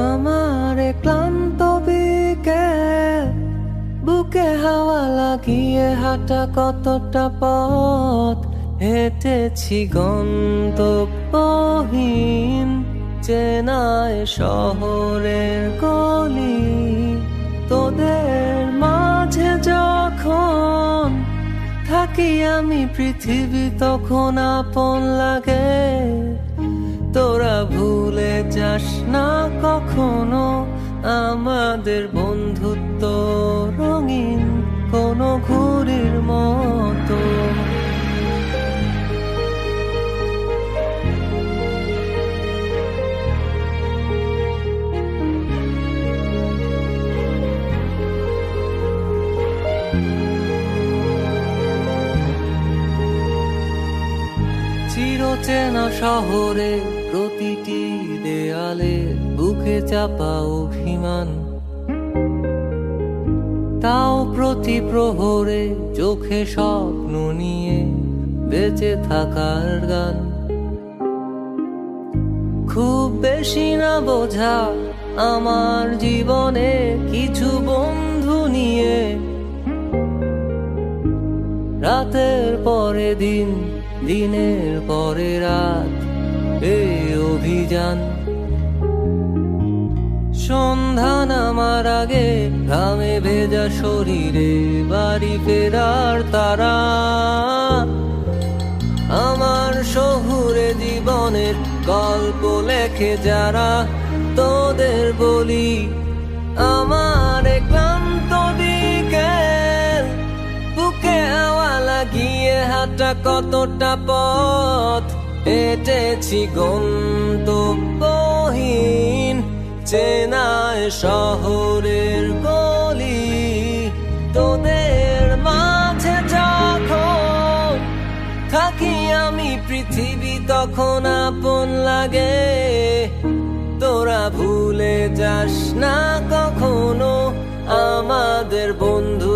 আমার ক্লান্ত বিকেল, বুকে হাওয়া লাগিয়ে হাঁটা কতটা পথ হেঁটেছি গন্তব্যহীন চেনায় শহরের গলি। তোদের মাঝে যখন থাকি আমি, পৃথিবী তখন আপন লাগে। তোরা ভুলে যাস না কখনো আমাদের বন্ধুত্ব রঙিন কোনো ঘুড়ির মতো। চিরচেনা শহরে প্রতিটি দেয়ালে বুকে চাপা অভিমান, তাও প্রতি প্রহরে চোখে স্বপ্ন নিয়ে বেঁচে থাকার গান। খুব বেশি না বোঝা আমার জীবনে কিছু বন্ধু নিয়ে, রাতের পরে দিন, দিনের পরে রাত, এই অভিযান। সন্ধ্যা নামার আগে ঘামে ভেজা শরীরে বাড়ি ফেরার তারা। আমার শহুরে জীবনের গল্প লেখে যারা, তোদের বলি আমার ক্লান্ত বিকেল, বুকে হাওয়া লাগিয়ে হাঁটা কতটা পথ হেঁটেছি গন্তব্যহীন চেনায় শহরের গলি। তোদের মাঝে যখন থাকি আমি, পৃথিবী তখন আপন লাগে। তোরা ভুলে যাস না কখনো আমাদের বন্ধু